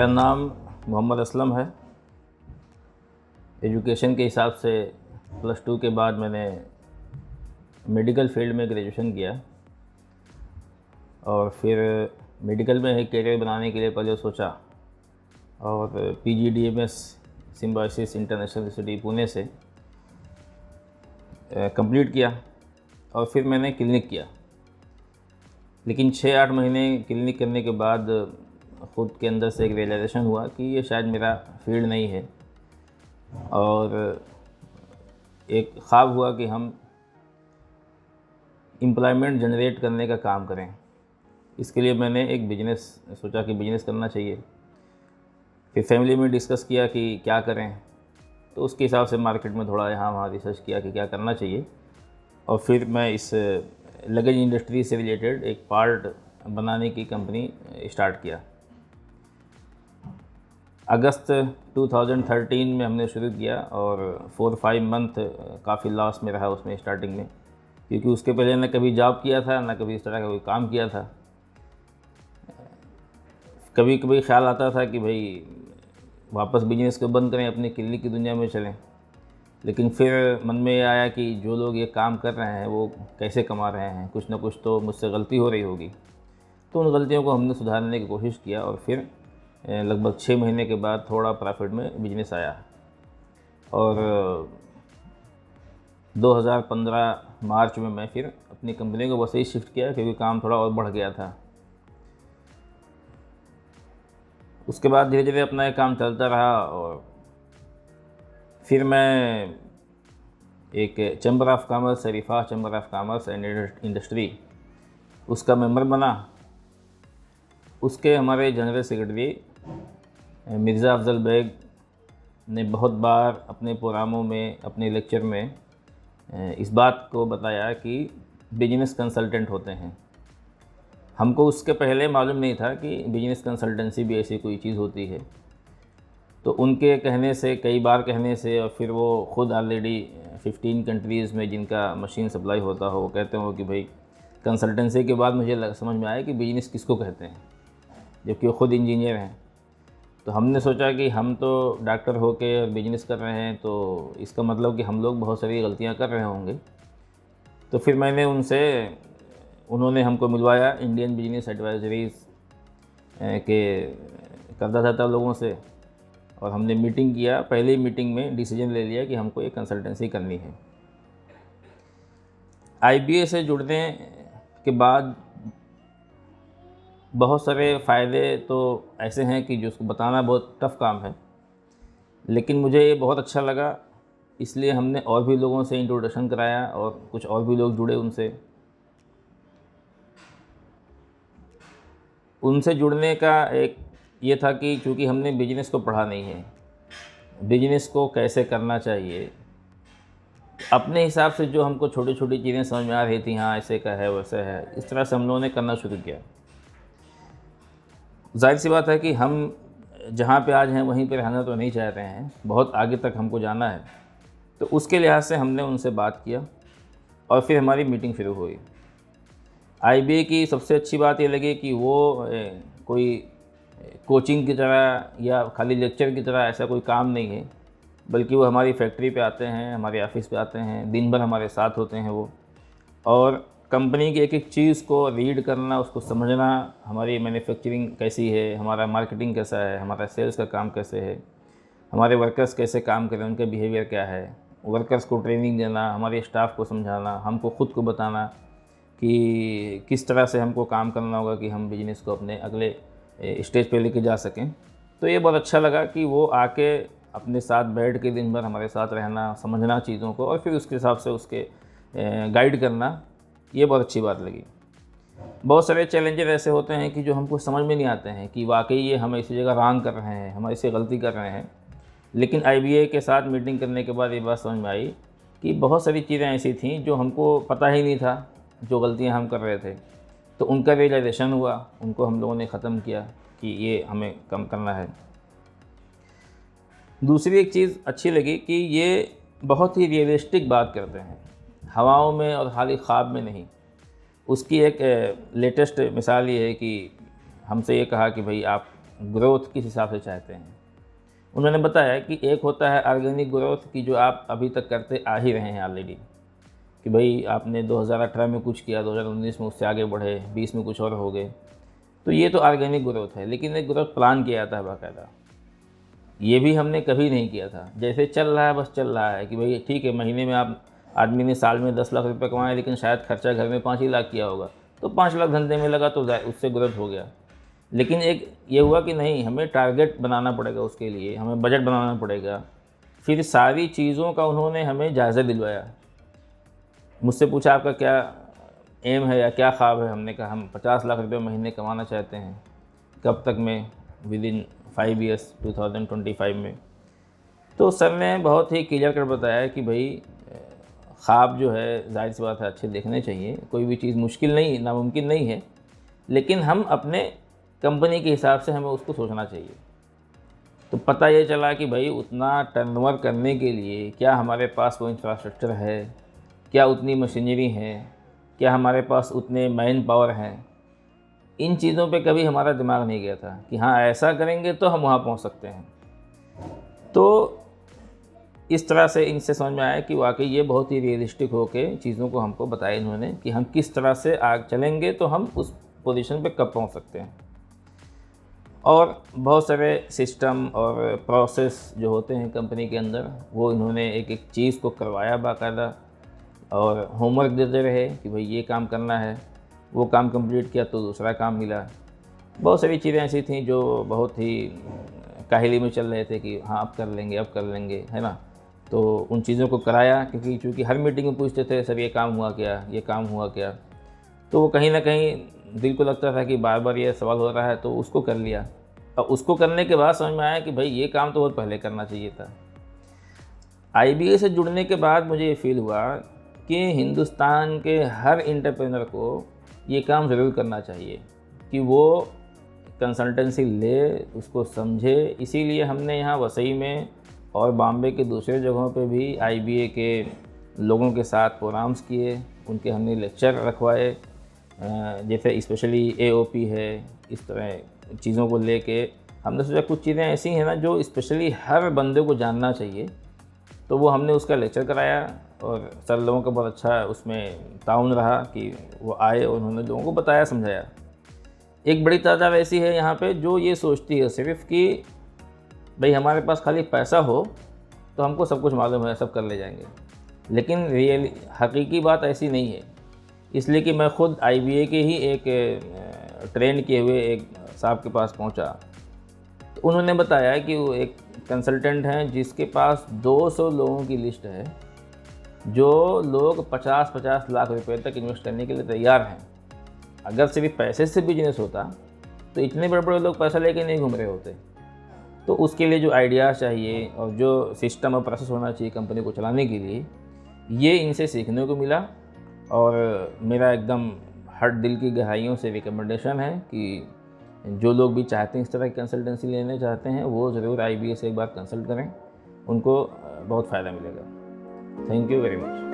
मेरा नाम मोहम्मद असलम है। एजुकेशन के हिसाब से +2 के बाद मैंने मेडिकल फील्ड में ग्रेजुएशन किया और फिर मेडिकल में एक कैरियर बनाने के लिए पहले सोचा और PGDMS symbiosis international university Pune से कंप्लीट किया और फिर मैंने क्लिनिक किया। लेकिन 6-8 महीने क्लिनिक करने के बाद ख़ुद के अंदर से एक रियलाइजेशन हुआ कि ये शायद मेरा फील्ड नहीं है और एक ख्वाब हुआ कि हम एम्प्लॉयमेंट जनरेट करने का काम करें। इसके लिए मैंने एक बिज़नेस सोचा कि बिज़नेस करना चाहिए। फिर फैमिली में डिस्कस किया कि क्या करें, तो उसके हिसाब से मार्केट में थोड़ा यहाँ वहाँ रिसर्च किया कि क्या करना चाहिए और फिर मैं इस लगेज इंडस्ट्री से रिलेटेड एक पार्ट बनाने की कंपनी स्टार्ट किया। अगस्त 2013 में हमने शुरू किया और 4-5 मंथ काफ़ी लॉस में रहा उसमें स्टार्टिंग में, क्योंकि उसके पहले न कभी जॉब किया था न कभी इस तरह का कोई काम किया था। कभी कभी ख्याल आता था कि भाई वापस बिजनेस को बंद करें, अपनी क्लिनिक की दुनिया में चलें, लेकिन फिर मन में ये आया कि जो लोग ये काम कर रहे हैं वो कैसे कमा रहे हैं, कुछ ना कुछ तो मुझसे गलती हो रही होगी। तो उन गलतियों को हमने सुधारने की कोशिश किया और फिर लगभग 6 महीने के बाद थोड़ा प्रॉफिट में बिजनेस आया और 2015 मार्च में मैं फिर अपनी कंपनी को वैसे ही शिफ्ट किया, क्योंकि काम थोड़ा और बढ़ गया था। उसके बाद धीरे धीरे अपना ये काम चलता रहा और फिर मैं एक chamber of commerce, Sharifa chamber of commerce and industry, उसका मेंबर बना। उसके हमारे जनरल सेक्रेटरी मिर्ज़ा अफजल बेग ने बहुत बार अपने प्रोग्रामों में, अपने लेक्चर में इस बात को बताया कि बिजनेस कंसल्टेंट होते हैं। हमको उसके पहले मालूम नहीं था कि बिजनेस कंसल्टेंसी भी ऐसी कोई चीज़ होती है। तो उनके कहने से, कई बार कहने से, और फिर वो ख़ुद ऑलरेडी 15 कंट्रीज़ में जिनका मशीन सप्लाई होता हो, वो कहते हो कि भाई कंसल्टेंसी के बाद मुझे समझ में आया कि बिजनेस किसको कहते हैं, जबकि वो ख़ुद इंजीनियर हैं। तो हमने सोचा कि हम तो डॉक्टर होके और बिजनेस कर रहे हैं, तो इसका मतलब कि हम लोग बहुत सारी गलतियां कर रहे होंगे। तो फिर मैंने उन्होंने हमको मिलवाया इंडियन बिजनेस एडवाइजरीज़ के करदाता लोगों से और हमने मीटिंग किया। पहली मीटिंग में डिसीजन ले लिया कि हमको ये कंसल्टेंसी करनी है। IBA से जुड़ने के बाद बहुत सारे फ़ायदे तो ऐसे हैं कि जो उसको बताना बहुत टफ़ काम है, लेकिन मुझे ये बहुत अच्छा लगा, इसलिए हमने और भी लोगों से इंट्रोडक्शन कराया और कुछ और भी लोग जुड़े उनसे जुड़ने का एक ये था कि चूँकि हमने बिजनेस को पढ़ा नहीं है, बिजनेस को कैसे करना चाहिए, अपने हिसाब से जो हमको छोटी छोटी चीज़ें समझ में आ रही थी, हाँ ऐसे का है वैसे है, इस तरह से हम लोगों ने करना शुरू किया। जाहिर सी बात है कि हम जहाँ पे आज हैं वहीं पे रहना तो नहीं चाह रहे हैं, बहुत आगे तक हमको जाना है। तो उसके लिहाज से हमने उनसे बात किया और फिर हमारी मीटिंग शुरू हुई। IBA की सबसे अच्छी बात ये लगी कि वो कोई कोचिंग की तरह या खाली लेक्चर की तरह ऐसा कोई काम नहीं है, बल्कि वो हमारी फैक्ट्री पे आते हैं, हमारे ऑफिस पे आते हैं, दिन भर हमारे साथ होते हैं वो, और कंपनी की एक एक चीज़ को रीड करना, उसको समझना, हमारी मैन्युफैक्चरिंग कैसी है, हमारा मार्केटिंग कैसा है, हमारा सेल्स का काम कैसे है, हमारे वर्कर्स कैसे काम करें, उनका बिहेवियर क्या है, वर्कर्स को ट्रेनिंग देना, हमारे स्टाफ को समझाना, हमको ख़ुद को बताना कि किस तरह से हमको काम करना होगा कि हम बिजनेस को अपने अगले स्टेज पे लेके जा सकें। तो ये बहुत अच्छा लगा कि वो आके अपने साथ बैठ के दिन भर हमारे साथ रहना, समझना चीज़ों को और फिर उसके हिसाब से उसके गाइड करना, ये बहुत अच्छी बात लगी। बहुत सारे चैलेंजेस ऐसे होते हैं कि जो हमको समझ में नहीं आते हैं कि वाकई ये हम इसी जगह रॉन्ग कर रहे हैं, हम ऐसे गलती कर रहे हैं। लेकिन IBA के साथ मीटिंग करने के बाद ये बात समझ में आई कि बहुत सारी चीज़ें ऐसी थीं जो हमको पता ही नहीं था, जो गलतियां हम कर रहे थे। तो उनका रियलाइजेशन हुआ, उनको हम लोगों ने ख़त्म किया कि ये हमें कम करना है। दूसरी एक चीज़ अच्छी लगी कि ये बहुत ही रियलिस्टिक बात करते हैं, हवाओं में और खाली ख्वाब में नहीं। उसकी एक लेटेस्ट मिसाल ये है कि हमसे ये कहा कि भाई आप ग्रोथ किस हिसाब से चाहते हैं। उन्होंने बताया कि एक होता है ऑर्गेनिक ग्रोथ की, जो आप अभी तक करते आ ही रहे हैं ऑलरेडी, कि भाई आपने 2018 में कुछ किया, 2019 में उससे आगे बढ़े, 20 में कुछ और हो गए, तो ये तो ऑर्गेनिक ग्रोथ है। लेकिन एक ग्रोथ प्लान किया जाता है बाकायदा, ये भी हमने कभी नहीं किया था। जैसे चल रहा है बस चल रहा है कि भाई ठीक है, महीने में आप आदमी ने साल में 10 लाख रुपये कमाए, लेकिन शायद खर्चा घर में 5 ही लाख किया होगा, तो 5 लाख धंधे में लगा तो उससे ग्रोथ हो गया। लेकिन एक ये हुआ कि नहीं, हमें टारगेट बनाना पड़ेगा, उसके लिए हमें बजट बनाना पड़ेगा। फिर सारी चीज़ों का उन्होंने हमें जायज़ा दिलवाया। मुझसे पूछा आपका क्या एम है या क्या ख्वाब है। हमने कहा हम 50 लाख रुपये महीने कमाना चाहते हैं। कब तक में? विद इन 5 ईयर्स, 2025 में। तो सर ने बहुत ही क्लियर कर बताया कि भाई ख्वाब जो है ज़ाहिर सी बात है अच्छे देखने चाहिए, कोई भी चीज़ मुश्किल नहीं, नामुमकिन नहीं है, लेकिन हम अपने कंपनी के हिसाब से हमें उसको सोचना चाहिए। तो पता ये चला कि भाई उतना टर्नओवर करने के लिए क्या हमारे पास वो इंफ्रास्ट्रक्चर है, क्या उतनी मशीनरी है, क्या हमारे पास उतने मैन पावर हैं। इन चीज़ों पे कभी हमारा दिमाग नहीं गया था कि हाँ ऐसा करेंगे तो हम वहाँ पहुँच सकते हैं। तो इस तरह से इनसे समझ में आया कि वाकई ये बहुत ही रियलिस्टिक होके चीज़ों को हमको बताया इन्होंने कि हम किस तरह से आगे चलेंगे तो हम उस पोजीशन पे कब पहुँच सकते हैं। और बहुत सारे सिस्टम और प्रोसेस जो होते हैं कंपनी के अंदर, वो इन्होंने एक एक चीज़ को करवाया बाकायदा, और होमवर्क देते रहे कि भाई ये काम करना है, वो काम कंप्लीट किया तो दूसरा काम मिला। बहुत सारी चीज़ें ऐसी थीं जो बहुत ही काहली में चल रहे थे कि हाँ अब कर लेंगे, अब कर लेंगे, है ना। तो उन चीज़ों को कराया, क्योंकि चूँकि हर मीटिंग में पूछते थे सर ये काम हुआ क्या, ये काम हुआ क्या। तो वो कहीं ना कहीं दिल को लगता था कि बार बार ये सवाल हो रहा है, तो उसको कर लिया। और उसको करने के बाद समझ में आया कि भाई ये काम तो बहुत पहले करना चाहिए था। IBA से जुड़ने के बाद मुझे ये फील हुआ कि हिंदुस्तान के हर एंटरप्रेन्योर को ये काम ज़रूर करना चाहिए कि वो कंसल्टेंसी ले, उसको समझे। इसीलिए हमने यहाँ वसई में और बॉम्बे के दूसरे जगहों पे भी IBA के लोगों के साथ प्रोग्राम्स किए, उनके हमने लेक्चर रखवाए। जैसे स्पेशली AOP है, इस तरह चीज़ों को लेके हमने सोचा कुछ चीज़ें ऐसी हैं ना जो स्पेशली हर बंदे को जानना चाहिए, तो वो हमने उसका लेक्चर कराया। और सर लोगों का बहुत अच्छा उसमें ताउन रहा कि वो आए और उन्होंने लोगों को बताया, समझाया। एक बड़ी तादाद ऐसी है यहाँ पे जो ये सोचती है सिर्फ कि भाई हमारे पास खाली पैसा हो तो हमको सब कुछ मालूम है, सब कर ले जाएंगे। लेकिन रियल हकीकी बात ऐसी नहीं है। इसलिए कि मैं ख़ुद IBA के ही एक ट्रेन किए हुए एक साहब के पास पहुँचा, तो उन्होंने बताया कि वो एक कंसल्टेंट हैं जिसके पास 200 लोगों की लिस्ट है, जो लोग 50-50 लाख रुपए तक इन्वेस्ट करने के लिए तैयार हैं। अगर सिर्फ पैसे से बिजनेस होता तो इतने बड़े बड़े लोग पैसा लेके नहीं घूम रहे होते। तो उसके लिए जो आइडियाज़ चाहिए और जो सिस्टम और प्रोसेस होना चाहिए कंपनी को चलाने के लिए, ये इनसे सीखने को मिला। और मेरा एकदम हर दिल की गहराइयों से रिकमेंडेशन है कि जो लोग भी चाहते हैं इस तरह की कंसल्टेंसी लेने चाहते हैं, वो ज़रूर IBA से एक बार कंसल्ट करें, उनको बहुत फ़ायदा मिलेगा। Thank you very much.